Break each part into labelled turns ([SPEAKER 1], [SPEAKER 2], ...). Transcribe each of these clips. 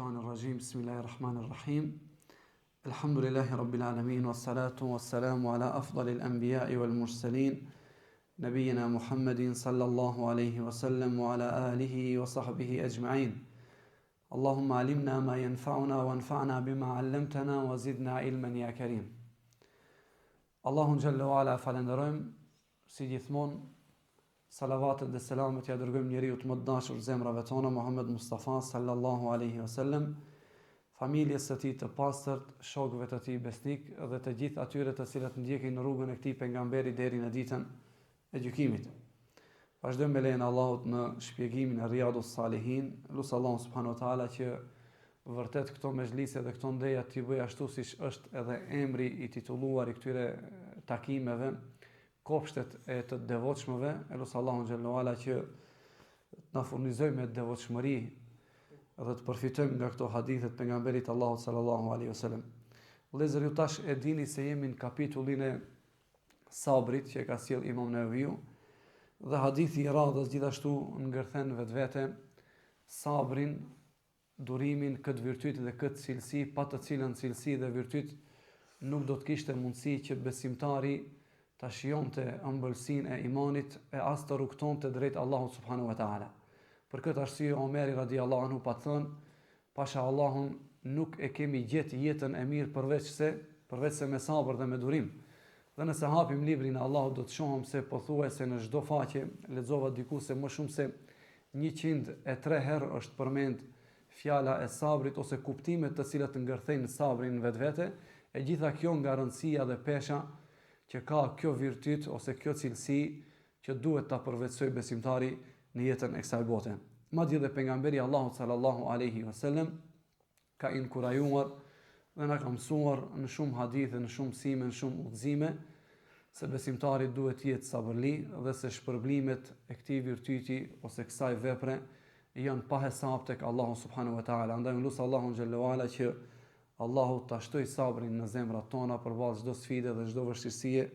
[SPEAKER 1] shaitanir rajim. Bismillahirrahmanirrahim. Alhamdulillahi rabbil alamin wassalatu wassalamu ala afdalil anbiya'i wal mursalin nabiyyina Muhammadin sallallahu alayhi wa sallam wa ala alihi wa sahbihi ajma'in. Allahumma alimna ma yanfa'una wanfa'na bima 'allamtana wa zidna ilman ya karim. Allahun jalla wa ala falenderojm, si gjithmonë. Salavatet dhe selamet ja dërgojmë njeriu të më të dashur zemrave tona, Muhammed Mustafa sallallahu alaihi wasallam, familjes së tij të pastërt, shokëve të tij besnik dhe të gjithë atyre të cilët ndjekin në rrugën e këtij pejgamberi deri në ditën e gjykimit. Vazhdojmë me lejen e Allahut në shpjegimin e Riyadus Salihin. Lut Allahun subhanahu wa taala që vërtet këto mezhlise dhe këto ndeja t'i bëj ashtu siç është edhe emri i titulluar i këtyre takimeve, kopshtet e të devotshmëve. Elos Allahun xhallahu ala që na furnizojë me devotshmëri dhe të përfitojmë nga këto hadithe të pejgamberit Allahut sallallahu alaihi wasallam. Vëllezër, ju tash e dini se jemi në kapitullin e sabrit që e ka sjell Imam Nevaviu, dhe hadithi i radhës gjithashtu ngërthen vetvete sabrin, durimin, këtë virtyt dhe këtë cilësi, pa të cilën cilësi dhe virtyt nuk do të kishte mundësi që besimtari ta shijonte ëmbëlsinë e imanit e as të rrugtonte drejt Allahut subhanahu wa taala. Për këtë arsye Omeri radiallahu anhu pa thënë, pasha Allahun nuk e kemi gjetë jetën e mirë përveç se me sabër dhe me durim. Dhe nëse hapim librin e Allahut do të shohim se pothuajse në çdo faqe lexova diku se më shumë se 103 herë është përmend fjala e sabrit ose kuptimet të cilat ngërthejnë sabrin vetvete, e gjitha kjo nga rëndësia dhe pesha që ka kjo virtyt ose kjo cilësi që duhet ta përvetsoj besimtari në jetën e kësaj bote. Madje dhe pejgamberi Allahut sallallahu alaihi wasallam ka inkurajuar dhe na ka mësuar në shumë hadithe, në shumë mësime, në shumë udhëzime se besimtari duhet të jetë sabërli dhe se shpërblimet e këtij virtyti ose kësaj vepre janë pa hesab tek Allahu subhanahu wa taala. Andaj lutem Allahun xhallahu ala që Allahu ta shtoj sabrin në zemrat tona përballë çdo sfide dhe çdo vështirësie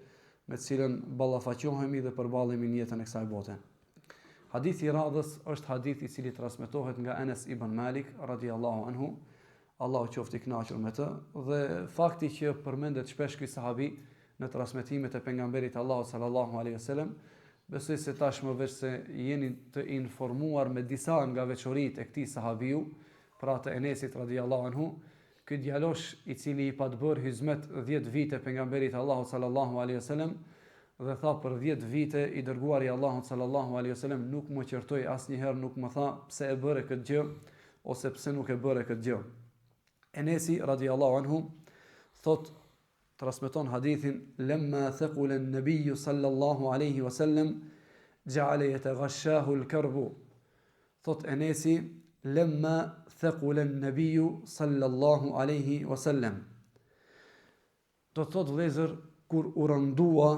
[SPEAKER 1] me të cilën ballafaqohemi dhe përballemi në jetën e kësaj bote. Hadithi i radhës është hadith i cili transmetohet nga Anas ibn Malik radhiyallahu anhu, Allahu qoftë i kënaqur me të, dhe fakti që përmendet shpesh ky sahabi në transmetimet e pejgamberit Allahut sallallahu alaihi wasallam, besoj se tashmë veç se jeni të informuar me disa nga veçoritë e këtij sahabiu, pra të Enesit radhiyallahu anhu. Ky djalosh i cili i pa të bërë hizmet 10 vite pejgamberit Allahut sallallahu alaihi wasallam dhe tha për 10 vite i dërguari Allahut sallallahu alaihi wasallam nuk më qortoi asnjëherë, nuk më tha pse e bëre këtë gjë ose pse nuk e bëre këtë gjë. Enesi radhiyallahu anhu thot, transmeton hadithin, lamma thaqula an-nabiy sallallahu alaihi wasallam ja'ala yataghashahu al-karbu. Thot Enesi, lamma thaqula an-nabiy sallallahu alaihi wasallam. Do thot vëllezër, kur u rëndua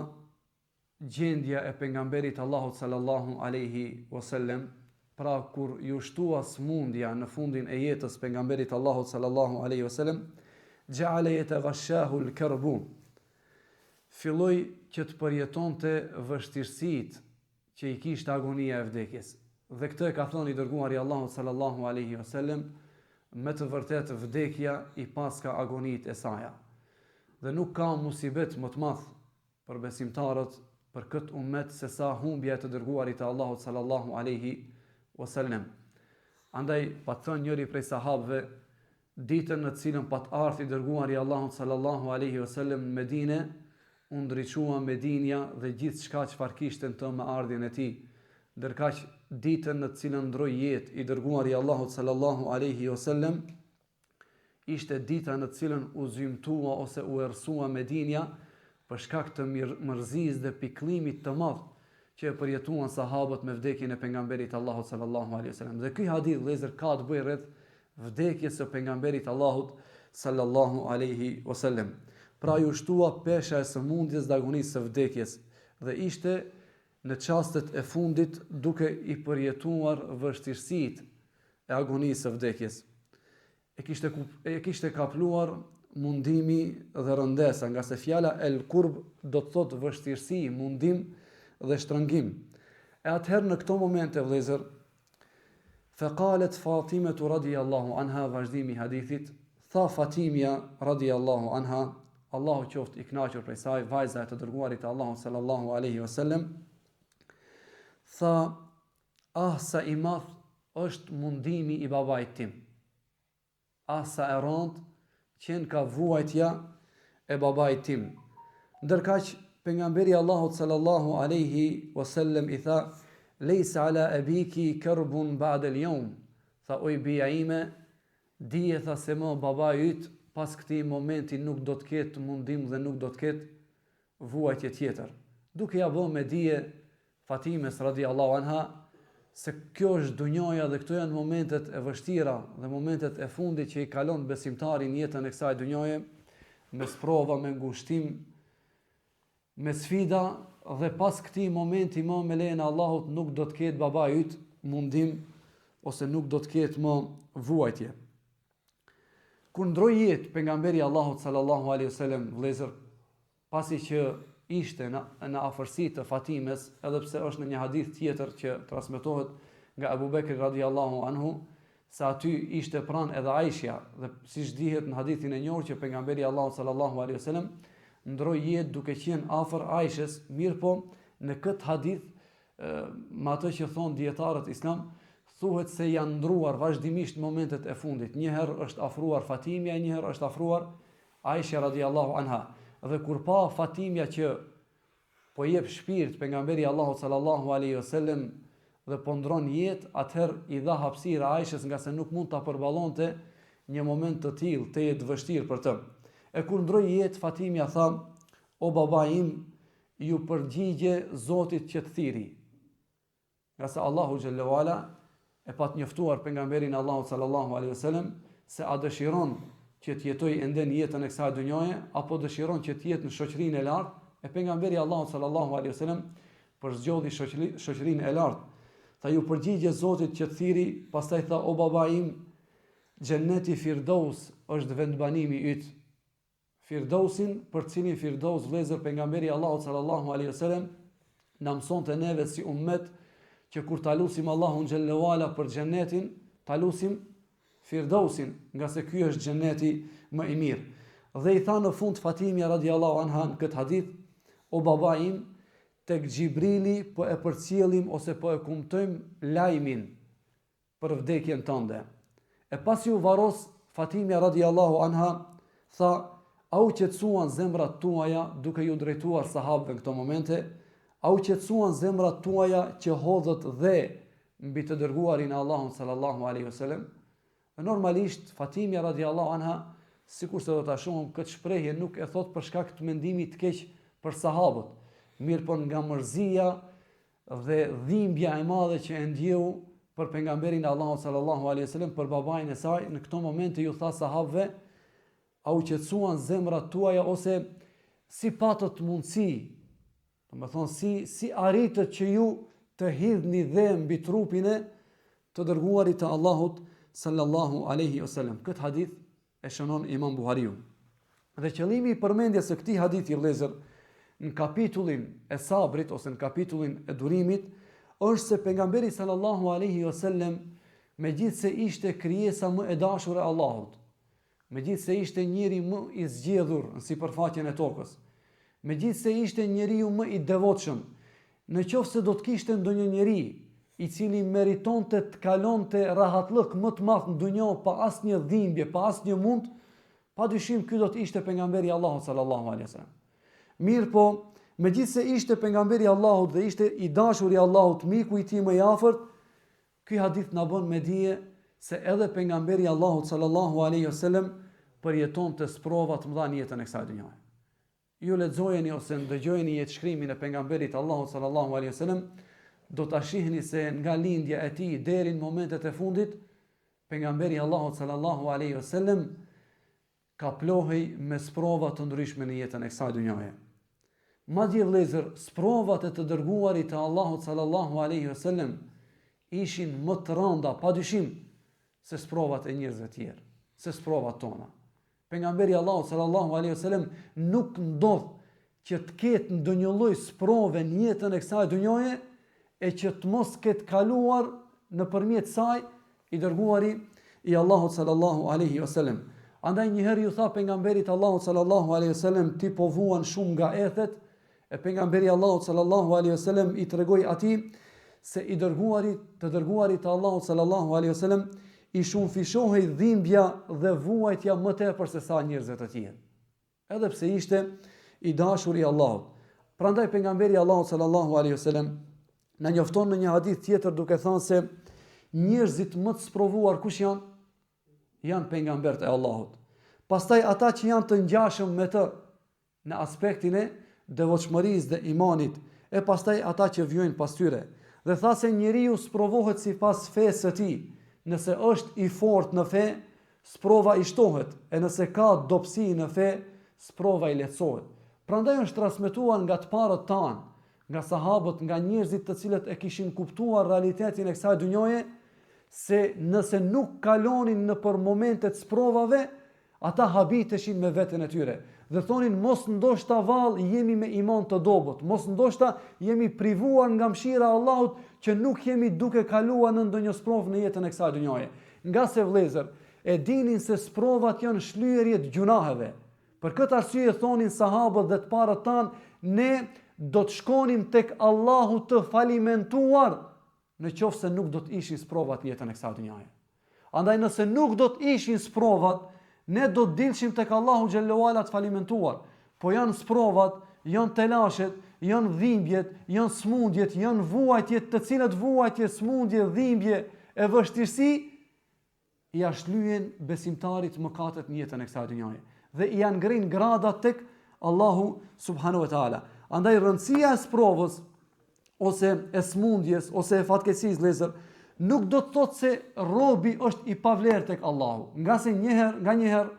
[SPEAKER 1] gjendja e pejgamberit Allahut sallallahu alaihi wasallam, pra kur ju shtua smundja në fundin e jetës pejgamberit Allahut sallallahu alaihi wasallam, ja'ala yataghashahu al-karbu. Filloi që të përjetonte vështirësitë që i kishte agonia e vdekjes. Dhe këtë ka thënë i dërguari Allahut sallallahu alaihi wasallam, me të vërtetë vdekja i paska agonitë e saj. Dhe nuk ka musibet më të madh për besimtarët për këtë ummet se sa humbja e të dërguarit të Allahut sallallahu alaihi wasallam. Andaj pa thënë njëri prej sahabëve, ditën në të cilën pat ardhi i dërguari Allahut sallallahu alaihi wasallam në Medinë, u ndriçua Medinja dhe gjithçka çfarë kishte të me ardhjen e tij. Ndërkaq ditën në të cilën ndroi jetë i dërguari Allahut sallallahu alaihi wasallam ishte dita në të cilën u zymtua ose u errësua Medinja për shkak të mërzisë dhe pikëllimit të madh që e përjetuan sahabët me vdekjen e pejgamberit Allahut sallallahu alaihi wasallam. Dhe ky hadith vëllezër ka të bëjë rreth vdekjes së pejgamberit Allahut sallallahu alaihi wasallam. Pra ju shtua pesha e sëmundjes dhe agonisë së vdekjes dhe ishte në çastet e fundit duke i përjetuar vështirësitë e agonisë së vdekjes. E kishte kapluar mundimi dhe rëndesa, nga se fjala el kurb do të thotë vështirësi, mundim dhe shtrëngim. E atëherë në këto momente vëllezër, Faqalet Fatimatu radiyallahu anha, vazhdimi i hadithit, tha Fatimja radiyallahu anha, Allahu qoftë i kënaqur prej saj, vajza e të dërguarit të Allahut sallallahu alaihi wasallam, tha, sa i madh është mundimi i babait tim. Sa e rëndë qenë ka vuajtja e babait tim. Ndërkaq pejgamberi Allahut sallallahu alaihi wasallam i tha, lejsa ala abiki karbun ba'da al-yawm. Tha, oj bija ime, dije tha se më baba yt pas këtij momenti nuk do të ketë mundim dhe nuk do të ketë vuajtje tjetër. Duke ja bërë me dije Fatimes radhiyallahu anha se kjo është dunjaja dhe këto janë momentet e vështira dhe momentet e fundit që i kalon besimtari në jetën e kësaj dunjaje, me sprova, me ngushtim, me sfida, dhe pas këtij momenti më me lejen e Allahut nuk do të ketë baba yt mundim ose nuk do të ketë më vuajtje. Kur ndroi jetë pejgamberi Allahut sallallahu alaihi wasallam, vëllezër, pasi që ishte në afërsi të Fatimes, edhe pse është në një hadith tjetër që transmetohet nga Abu Bekri radhiyallahu anhu, se aty ishte pranë edhe Aisha, dhe siç dihet në hadithin e njohur që pejgamberi Allahut sallallahu alaihi wasallam ndroi jetë duke qenë afër Aishës, mirë po në këtë hadith, me atë që thonë dietarët islam, thuhet se janë ndruar vazhdimisht momentet e fundit. Njëherë është afruar Fatimja, njëherë është afruar Aisha radhiyallahu anha. Dhe kur pa Fatimja që po jep shpirt pejgamberi Allahut sallallahu alaihi wasallam dhe po ndron jetë, atëherë i dha hapësirë Aishës, nga se nuk mund ta përballonte një moment të tillë, të jetë vështirë për të. E kur ndroi jetë, Fatimja tha, o baba im, ju përgjigje Zotit që të thiri. Nga se Allahu xhallahu ala e pat njoftuar pejgamberin Allahut sallallahu alaihi wasallam se a dëshiron që të jetojë ende në jetën e kësaj dunjaje apo dëshiron që të jetë në shoqërinë e lartë, e pejgamberi Allahut sallallahu alaihi wasallam përzgjodhi shoqërinë e lartë. Tha, ju përgjigje Zotit që të thiri, pastaj tha, o baba im, Xheneti Firdaus është vendbanimi yt. Firdausin, për cilin Firdaus, vëllezër, pejgamberi Allahut sallallahu alaihi wasallam na mësonte neve si ummet që kur ta lutim Allahun xhallahu ala për xhenetin, ta lutim Firdausin, nga se ky është xheneti më i mirë. Dhe i tha në fund Fatimja radhiyallahu anha në këtë hadith, o baba im, tek Xhibrili po e përcjellim ose po e kumtojmë lajmin për vdekjen tënde. E pasi u varros, Fatimja radhiyallahu anha tha, au qetësuan zemrat tuaja, duke ju drejtuar sahabëve në këto momente, au qetësuan zemrat tuaja që hodhët dhe mbi të dërguarin e Allahut sallallahu alaihi wasallam. Normalisht Fatimja radhiyallahu anha, sikur se do ta shohim, këtë shprehje nuk e thot për shkak të mendimit të keq për sahabët, mirë po nga mërzia dhe dhimbja e madhe që e ndjeu për pejgamberin e Allahut sallallahu alaihi wasallam, për babain e saj, në këto momente ju tha sahabëve, au qetësuan zemrat tuaja, ose si patët mundësi, do të thonë si arritët që ju të hidhni dhe mbi trupin e të dërguarit të Allahut sallallahu alaihi wasallam. Këtë hadith e shënon Imam Buhariu. Dhe qëllimi i përmendjes së këtij hadithi, vëllezër, në kapitullin e sabrit ose në kapitullin e durimit, është se pejgamberi sallallahu alaihi wasallam, megjithse ishte krijesa më e dashur e Allahut, megjithse ishte njeri më i zgjedhur në sipërfaqen e tokës, megjithse ishte njeriu më i devotshëm, në qoftë se do të kishte ndonjë njeri i cili meritonte të kalonte rahatllëk më të madh në dunjë pa asnjë dhimbje, pa asnjë mund, padyshim ky do të ishte pejgamberi Allahut sallallahu alaihi wasallam. Mirë po, megjithse ishte pejgamberi Allahut dhe ishte i dashur i Allahut, miku i tij më i afërt, ky hadith na bën me dije se edhe pejgamberi Allahut sallallahu alaihi wasallam përjetonte sprova të mëdha në jetën e kësaj dunjaje. Ju lexojeni ose ndëgjojeni jetëshkrimin e pejgamberit Allahut sallallahu alaihi wasallam, do ta shihni se nga lindja e tij deri në momentet e fundit, pejgamberi Allahut sallallahu alaihi wasallam ka plohej me sprova të ndryshme në jetën e kësaj dunjaje. Madje vëllezër, sprovat e të dërguarit të Allahut sallallahu alaihi wasallam ishin më të rënda, padyshim, se sprovat e njerëzve tjerë, se sprovat tona. Pejgamberi Allahut sallallahu alaihi wasallam nuk ndodh që të ketë ndonjë lloj sprove në jetën e kësaj dunjaje e që të mos ketë kaluar nëpërmjet saj i dërguari i Allahut sallallahu alaihi wasallam. Andaj një herë ju tha pejgamberit Allahut sallallahu alaihi wasallam, ti po vuan shumë nga ethet, e pejgamberi Allahut sallallahu alaihi wasallam i tregoi atij se i dërguarit të Allahut sallallahu alaihi wasallam i shumë fishohej dhimbja dhe vuajtja më tepër se sa njerëzve të tjerë. Edhe pse ishte i dashur i Allahut. Prandaj pejgamberi Allahut sallallahu alaihi wasallam na njofton në një hadith tjetër duke thënë se njerëzit më të sprovuar kush janë? Janë pejgamberët e Allahut. Pastaj ata që janë të ngjashëm me të në aspektin e devotshmërisë dhe imanit, e pastaj ata që vijnë pas tyre. Dhe tha se njeriu sprovohet sipas fesë së tij. Nëse është i fortë në fe, sprova i shtohet, e nëse ka dobësi në fe, sprova i lehtësohet. Prandaj është transmetuar nga të parët tanë, nga sahabët, nga njerëzit të cilët e kishin kuptuar realitetin e kësaj dhunjoje, se nëse nuk kalonin në për momentet sprovave, ata habiteshin me veten e tyre. Dhe thonin, mos ndoshta vallë jemi me iman të dobët, mos ndoshta jemi privuar nga mëshira e Allahut që nuk jemi duke kaluar në ndonjë sprovë në jetën e kësaj dhunjoje. Nga se vëllezër, e dinin se sprovat janë shlyerje të gjunaheve. Për këtë arsye thonin sahabët dhe të parët tanë, ne do të shkonim tek Allahu të falimentuar në qoftë se nuk do të ishin sprovat në jetën e kësaj dhunjoje. Andaj nëse nuk do të ishin sprovat, ne do të dilshim tek Allahu xhallahu ala të falimentuar. Po janë sprovat, janë telashet, janë dhimbjet, janë smundjet, janë vuajtjet, të cilat vuajtje, smundje, dhimbje e vështirësi ja shlyen besimtarit mëkatet në jetën e kësaj dhunjoje dhe i janë ngrin gradat tek Allahu subhanahu wa taala. Andaj rëndësia e sprovës ose e smundjes ose e fatkeqësisë vëllezër nuk do të thotë se robi është i pavlerë tek Allahu. Nga se nganjëherë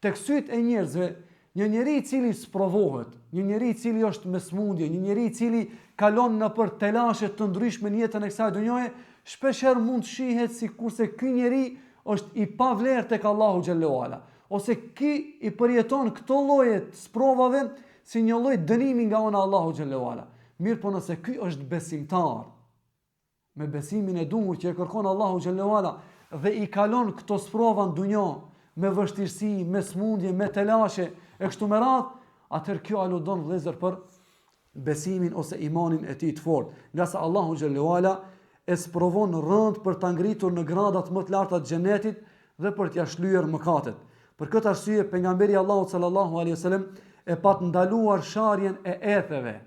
[SPEAKER 1] tek syt e njerëzve, një njeri i cili sprovohet, një njeri i cili është me smundje, një njeri i cili kalon nëpër telashe të ndryshme në jetën e kësaj dhunjoje, shpeshherë mund të shihet sikurse ky njeri është i pavlerë tek Allahu xhallahu ala, ose ky i përjeton këto lloje të sprovave si një lloj dënimi nga ana Allahu xhallahu ala. Mirë, po nëse ky është besimtar, me besimin e duhur që e kërkon Allahu xhallahu ala dhe i kalon këto sprova në dunjë me vështirësi, me smundje, me telashe e kështu me radhë, atëherë kjo aludon vëllezër për besimin ose imanin e tij të fortë, nga sa Allahu xhallahu ala e sprovon rënd për ta ngritur në gradat më të larta të xhenetit dhe për t'ia shlyer mëkatet. Për këtë arsye pejgamberi Allahu sallallahu alaihi wasallam e pat ndaluar sharjen e etheve.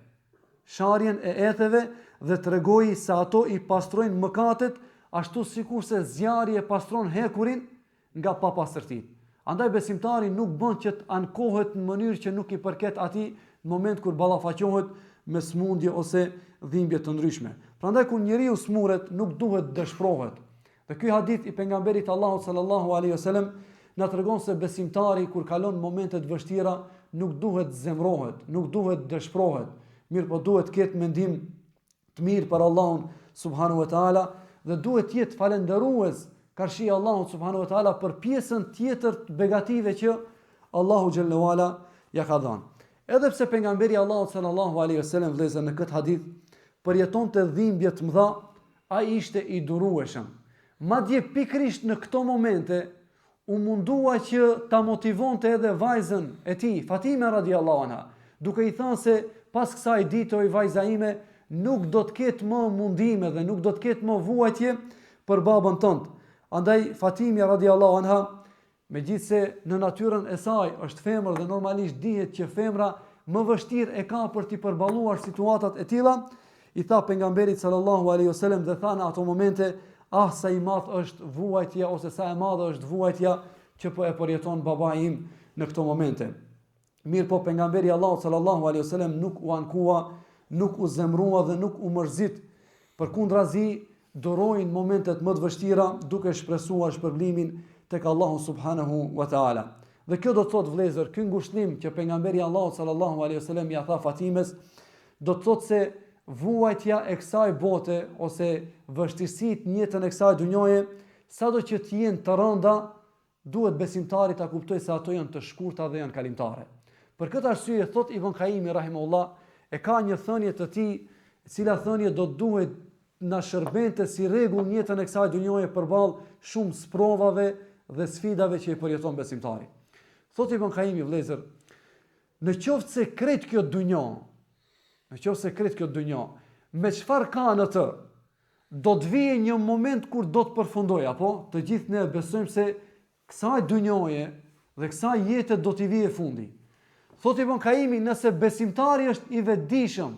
[SPEAKER 1] Sharjen e etheve dhe tregoi se ato i pastrojnë mëkatet ashtu sikurse zjarri e pastron hekurin nga papastërtitë. Andaj besimtari nuk bën që të ankohet në mënyrë që nuk i përket atij në moment kur ballafaqohet me smundje ose dhimbje të ndryshme. Prandaj kur njeriu smuret nuk duhet dëshpërohet. Dhe ky hadith i pejgamberit Allahut sallallahu alaihi wasallam na tregon se besimtari kur kalon momente të vështira nuk duhet zemrohet, nuk duhet dëshpërohet. Mirë, po duhet të ketë mendim të mirë për Allahun subhanahu wa taala dhe duhet të jetë falëndërues karshi Allahut subhanahu wa taala për pjesën tjetër të begative që Allahu xhallahu ala ja ka dhënë. Edhe pse pejgamberi Allahut sallallahu alaihi wasallam vëllezër në këtë hadith përjetonte dhimbje të mëdha, ai ishte i durueshëm. Madje pikërisht në këto momente u mundua që ta motivonte edhe vajzën e tij, Fatime radhiyallahu anha, duke i thënë se pas kësaj dite o vajza ime nuk do të ketë më mundime dhe nuk do të ketë më vuajtje për babën tënd. Andaj Fatime radhiyallahu anha, megjithse në natyrën e saj është femër dhe normalisht dihet që femra më vështirë e ka për t'i përballuar situatat e tilla, i tha pejgamberit sallallahu alaihi wasallam dhe tha në ato momente, ah sa i madh është vuajtja ose sa e madhe është vuajtja që po e përjeton babai im në këto momente. Mirë, po pejgamberi Allahut sallallahu alaihi wasallam nuk u ankua, nuk u zemrua dhe nuk u mërzit. Përkundrazi dorojnë momentet më të vështira duke shpresuar shpërblimin tek Allahu subhanahu wa taala. Dhe kjo do të thotë vëllezër, ky ngushëllim që pejgamberi Allahut sallallahu alaihi wasallam ja tha Fatimes, do të thotë se vuajtja e kësaj bote ose vështirësitë në jetën e kësaj dhunjoje, sado që të jenë të rënda, duhet besimtari ta kuptojë se ato janë të shkurta dhe janë kalimtare. Për këtë arsye thot Ibn Qayyim rahimahullah, e ka një thënie të tij, e cila thënie do të duhet
[SPEAKER 2] na shërbente si rregull në jetën e kësaj dunjoje përballë shumë sprovave dhe sfidave që i përjeton besimtari. Thotë Ibn Qayyim vëllezër, në qoftë se krejt kjo dunjë, me çfarë ka në të, do të vijë një moment kur do të përfundoj, apo? Të gjithë ne besojmë se kësaj dunjoje dhe kësaj jete do t'i vijë fundi. Thotë Ibn Qayyim, nëse besimtari është i vetëdijshëm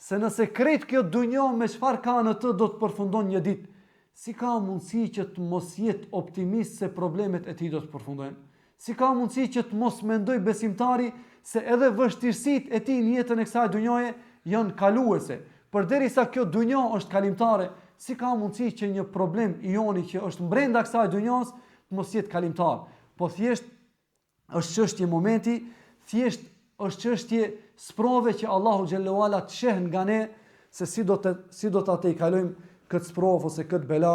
[SPEAKER 2] se nëse krejt kjo dunjë me çfarë ka në të do të përfundon një ditë, si ka mundësi që të mos jetë optimist se problemet e tij do të përfundojnë? Si ka mundësi që të mos mendoj besimtari se edhe vështirësitë e tij në jetën e kësaj dunjoje janë kaluese? Përderisa kjo dunjë është kalimtare, si ka mundësi që një problem i joni që është brenda kësaj dunjës të mos jetë kalimtar? Po thjesht është çështje momenti, thjesht është çështje sprove që Allahu xhallahu ala të sheh nga ne se si do ta tejkalojmë këtë sprovë ose këtë bela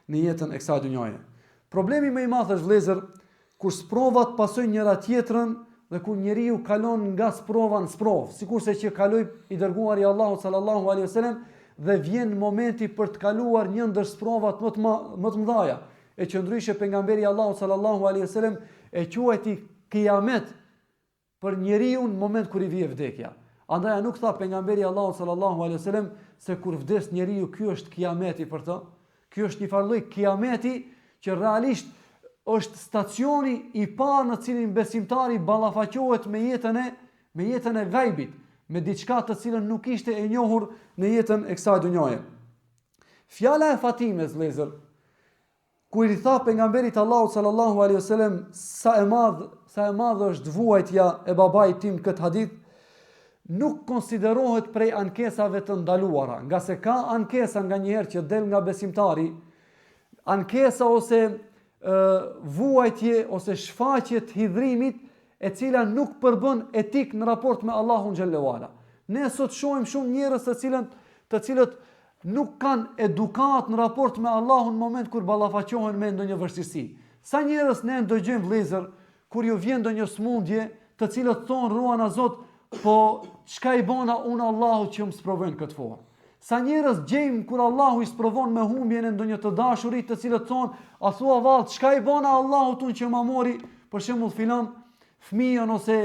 [SPEAKER 2] në jetën e kësaj dunjoje. Problemi më i madh është vëllezër kur sprovat pasojnë njëra tjetrën dhe kur njeriu kalon nga sprova në sprovë, sikurse që kaloi i dërguari Allahu sallallahu alaihi wasallam dhe vjen momenti për të kaluar një ndër sprovat më të mëdha. E qëndryshe pejgamberi Allahu sallallahu alaihi wasallam e quajti kiamet për njeriu në moment kur i vije vdekja. Andaj nuk tha pejgamberi Allahu sallallahu alaihi wasallam se kur vdes njeriu ky është kiameti për të. Ky është një farë lloj kiameti që realisht është stacioni i parë në cilin besimtari ballafaqohet me jetën e gajbit, me diçka të cilën nuk ishte e njohur në jetën e kësaj dunjoje. Fjala e Fatimes, vëllezër, kur i tha pejgamberit Allahu sallallahu alaihi wasallam sa e madh është vuajtja e babait tim këtë hadith, nuk konsiderohet prej ankesave të ndaluara, nga se ka ankesa nga njëherë që del nga besimtari, ankesa ose vuajtje ose shfaqje të hidhrimit e cila nuk përbën etik në raport me Allahun xhallahu ala. Ne sot shohim shumë njerëz të cilët nuk kanë edukat në raport me Allahun në moment kur ballafaqohen me ndonjë vështirësi. Sa njerëz ne ndëgjojmë vëllezër kur ju vjen ndonjë smundje, të cilët thonë ruana Zot, po çka i bona unë Allahu që më sprovon këtë formë. Sa njerëz gjejmë kur Allahu i sprovon me humbjen e ndonjë të dashurit, të cilët thonë, a thua vallë, çka i bona Allahut unë që ma mori, për shembull filan fëmijën ose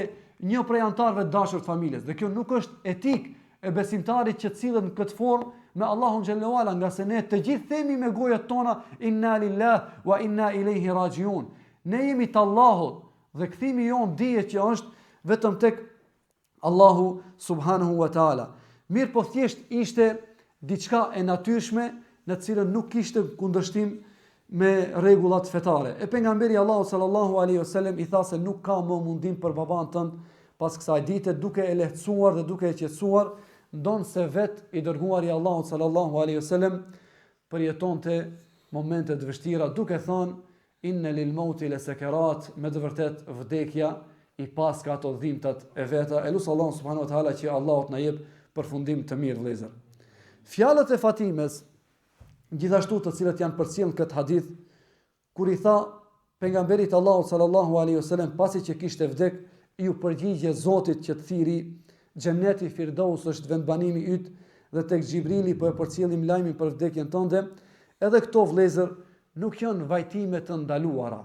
[SPEAKER 2] një prej antarëve të dashur të familjes. Dhe kjo nuk është etik e besimtarit që cilët në këtë formë me Allahun xhallahu ala, nga se ne të gjithë themi me gojat tona inna lillahi wa inna ilaihi rajiun. Ne jemi të Allahut dhe kthimi jon dihet që është vetëm tek Allahu subhanahu wa taala. Mirë po thjesht ishte diçka e natyrshme në cilën nuk kishte kundërshtim me rregullat fetare. E pejgamberi Allahu sallallahu alaihi wasallam i tha se nuk ka më mundim për baban tënd pas kësaj dite, duke e lehtësuar dhe duke e qetësuar, ndon se vet i dërguari Allahu sallallahu alaihi wasallam përjetonte momente të vështira duke thënë inna lil mauti la sakarat, me të vërtet vdekja i pas ka ato dhimbtat e veta. Elusi Allahu subhanahu wa taala që Allahu të na jep përfundim të mirë vëllezër. Fjalët e Fatimes, gjithashtu të cilët janë përcjellë këtë hadith, kur i tha pejgamberit Allahu sallallahu alaihi wasallam pasi që kishte vdek, ju përgjigje Zotit që të thiri, xheneti Firdaus është vendbanimi yt dhe tek Xhibrili po e përcjellim lajmin për vdekjen tënde. Edhe këto vëllezër nuk janë vajtime të ndaluara.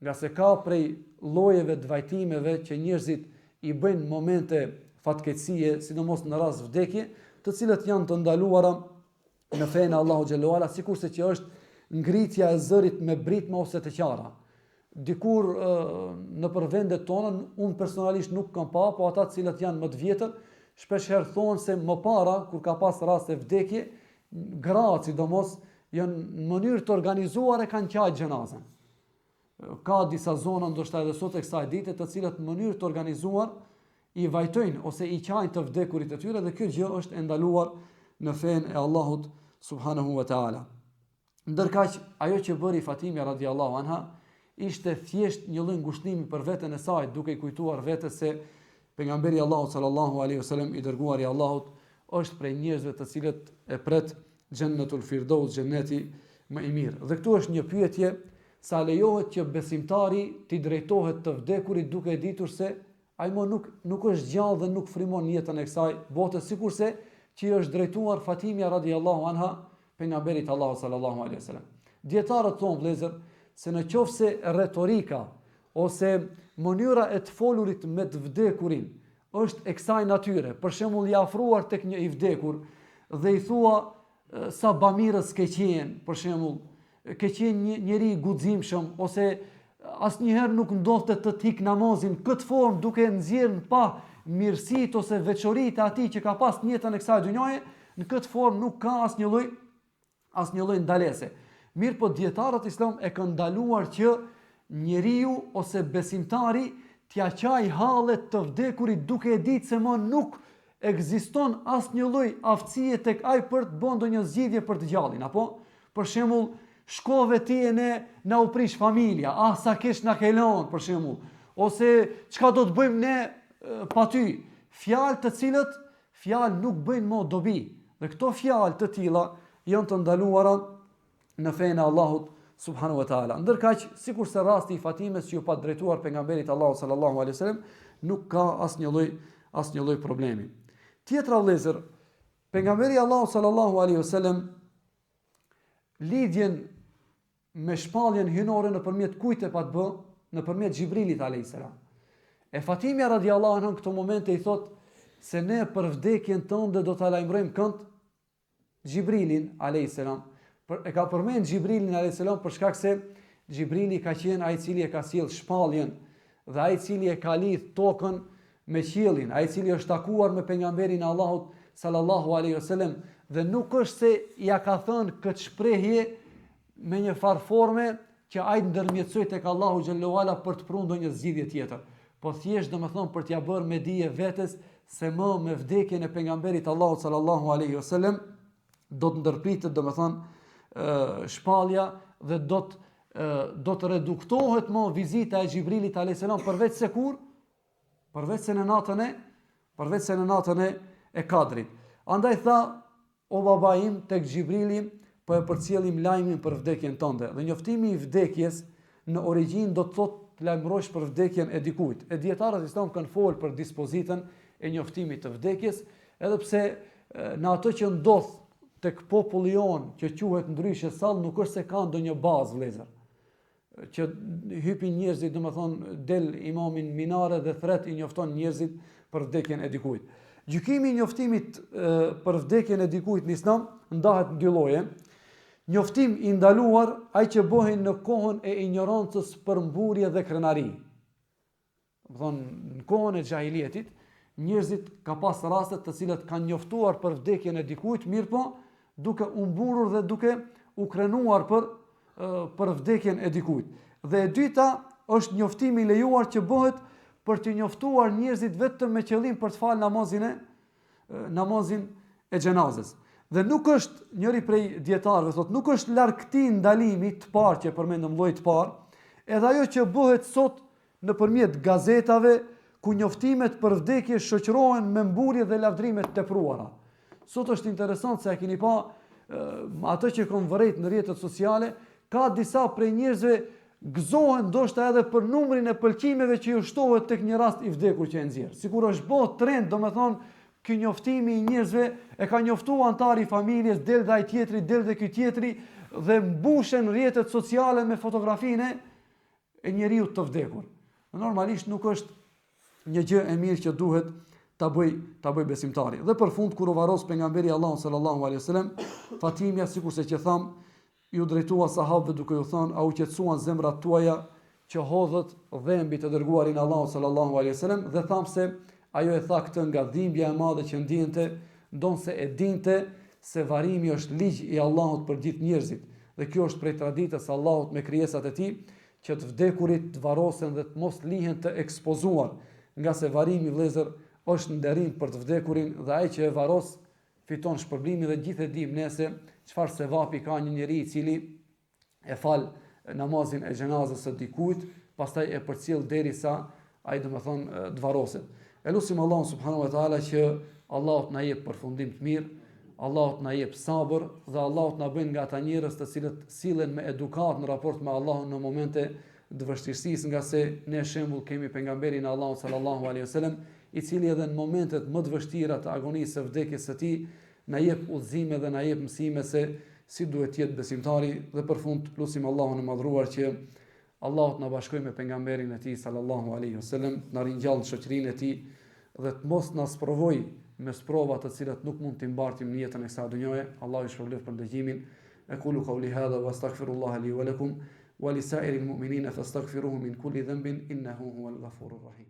[SPEAKER 2] Nga se ka prej llojeve të vajtimeve që njerëzit i bëjnë momente fatkeqësie, sidomos në rast vdekje, të cilët janë të ndaluara në fenë e Allahu xhallahu ala, sikurse që është ngritja e zërit me britma ose të qara. Dikur në për vendet tona, unë personalisht nuk kam pa, po ata të cilët janë më të vjetër, shpesh herë thonë se më para, kur ka pas raste vdekje, gratë sidomos janë në mënyrë të organizuar e kanë qajtë gjenazën. Ka disa zona ndoshta edhe sot e kësaj dite, të cilët në mënyrë të organizuar i vajtojnë ose i qajnë të vdekurit e tyre dhe kjo gjë është ndaluar në fenë e Allahut subhanahu wa taala. Ndërkaq ajo që bëri Fatimja radhiyallahu anha ishte thjesht një lloj ngushtimi për veten e saj, duke i kujtuar vetes se pejgamberi Allahut sallallahu alaihi wasallam i dërguari i Allahut është prej njerëzve të cilët e pret Jannatul Firdaus, xheneti më i mirë. Dhe këtu është një pyetje, sa lejohet që besimtari t'i drejtohet të vdekurit duke e ditur se ai nuk është gjallë dhe nuk frymon jetën e kësaj bote, sikurse që është drejtuar Fatimia radiallahu anha pejgamberit Allahu sallallahu alaihi wasallam. Dietarët thonë vëllezër se në qoftë se retorika ose mënyra e të folurit me të vdekurin është e kësaj natyre, për shembull i afruar tek një i vdekur dhe i thua sa bamirës ke qenë, për shembull, ke qenë një njeri i guximshëm ose asnjëherë nuk ndodhte të tik namazin, këtë formë duke nxjerrë pa mirësitë ose veçoritë e atij që ka pas në jetën e kësaj dhunjaje, në këtë formë nuk ka asnjë lloj ndalese. Mirë po dietarët islam e kanë ndaluar që njeriu ose besimtari t'ia qaj hallet të vdekurit duke e ditë se më nuk ekziston asnjë lloj aftësie tek ai për të bën ndonjë zgjidhje për të gjallin, apo për shembull shkove ti e ne na u prish familja, sa kesh na ke lënë për shembull, ose çka do të bëjmë ne pa ty, fjalë të cilët fjalë nuk bëjnë më dobi. Dhe këto fjalë të tilla janë të ndaluara në fenë e Allahut subhanahu wa taala. Ndërkaq, sikurse rasti i Fatimes që u pa drejtuar pejgamberit Allahu sallallahu alaihi wasallam, nuk ka asnjë lloj problemi. Tjetra vëllezër, pejgamberi Allahu sallallahu alaihi wasallam lidhjen me shpalljen hynore nëpërmjet kujt e pa të bë, nëpërmjet Xhibrilit alayhis salam. E Fatimia radiallahu anha në këto momente i thot se ne për vdekjen tënde do ta lajmërojmë kënd Xhibrilin alayhis salam. E ka përmend Xhibrilin alayhis salam për shkak se Xhibrili ka qenë ai i cili e ka sjell shpalljen dhe ai i cili e ka lidh tokën me qiellin, ai i cili është takuar me pejgamberin e Allahut sallallahu alaihi wasallam dhe nuk është se ja ka thënë këtë shprehje me një farë forme që ai ndërmjetësoi tek Allahu xhallahu ala për të prunë ndonjë zgjidhje tjetër, po thjesht domethënë për t'ia bërë me dije vetes se më me vdekjen e pejgamberit Allahut sallallahu alaihi wasallam do të ndërpritet domethënë shpallja dhe do të reduktohet më vizita e Xhibrilit alayhis salam përveç se në natën e Kadrit. Andaj tha, o baba im tek Xhibrili po e përcjellim lajmin për vdekjen tënde. Dhe njoftimi i vdekjes në origjinë do të thotë të lajmërosh për vdekjen e dikujt. E dietarët islam kanë folur për dispozitën e njoftimit të vdekjes, edhe pse në ato që ndodh tek populli jon që quhet ndryshe sall nuk është se ka ndonjë bazë vëllezër. Që hypin njerëzit, domethënë del imamin minare dhe thret i njofton njerëzit për vdekjen e dikujt. Gjykimi i njoftimit për vdekjen e dikujt në Islam ndahet në dy lloje. Njoftim i ndaluar, ai që bëhen në kohën e ignorancës, përmburje dhe krenari. Domethënë në kohën e xahilietit, njerëzit ka pas raste të cilët kanë njoftuar për vdekjen e dikujt, mirë po duke u mburur dhe duke u krenuar për vdekjen e dikujt. Dhe e dyta është njoftimi i lejuar që bëhet për të njoftuar njerëzit vetëm me qëllim për të falë namazin e xhenazës. Dhe nuk është njëri prej dietarëve thotë, nuk është larg këtij ndalimi të parë që përmendëm lloji të parë, edhe ajo që bëhet sot nëpërmjet gazetave ku njoftimet për vdekje shoqërohen me mburje dhe lavdrime të tepruara. Sot është interesant se e keni pa ato që kanë vërejt në rrjetet sociale, ka disa prej njerëzve gëzohen ndoshta edhe për numrin e pëlqimeve që ju shtohet tek një rast i vdekur që e nxjerr. Sikur është bë trend, domethënë ky njoftimi i njerëzve e ka njoftuar antari i familjes, del dhe ai tjetri, del dhe ky tjetri dhe mbushen rrjetet sociale me fotografinë e njeriu të vdekur. Normalisht nuk është një gjë e mirë që duhet ta bëj besimtari. Dhe për fund kur u varros pejgamberi Allahu sallallahu alaihi wasallam, Fatimia sikurse që tham, ju drejtua sahabëve duke ju thënë, a u qetësuan zemrat tuaja që hodhët dhembi të dërguarin Allahu sallallahu alaihi wasallam, dhe tham se ajo e tha këtë nga dhimbja e madhe që ndjente, ndonse e dinte se varimi është ligj i Allahut për gjithë njerëzit. Dhe kjo është prej traditës së Allahut me krijesat e tij, që të vdekurit të varrosen dhe të mos lihen të ekspozuar, nga se varimi vëllezër është nderim për të vdekurin dhe ai që e varros fiton shpërblimin dhe gjithë e dim nëse çfarë sevapi ka një njeri i cili e fal namazin e xhenazës së dikujt, pastaj e përcjell derisa ai domethënë të varroset. Elusim Allahun subhanahu wa taala që Allahu na jep përfundim të mirë, Allahu na jep sabër dhe Allahu na bën nga ata njerëz të cilët sillen me edukat në raport me Allahun në momente të vështirësisë, nga se ne shembull kemi pejgamberin Allahu sallallahu alaihi wasallam, i cili edhe në momentet më të vështira të agonisë së vdekjes së tij na jep udhëzime dhe na jep mësime se si duhet jetë besimtari, dhe për fund lutim Allahun e madhruar që Allahu të na bashkojë me pejgamberin e tij sallallahu alaihi wasallam, na ringjall shoqërinë e tij dhe të mos na sprovoj me sprova të cilat nuk mund t'i mbartim në jetën e kësaj dhunjoje. Allahu ju shpërblet për dëgjimin. Aqulu qawli hadha wa astaghfirullaha li wa lakum wa li sa'iril mu'minina fastaghfiruhu min kulli dhanbin innahu huwal ghafurur rahim.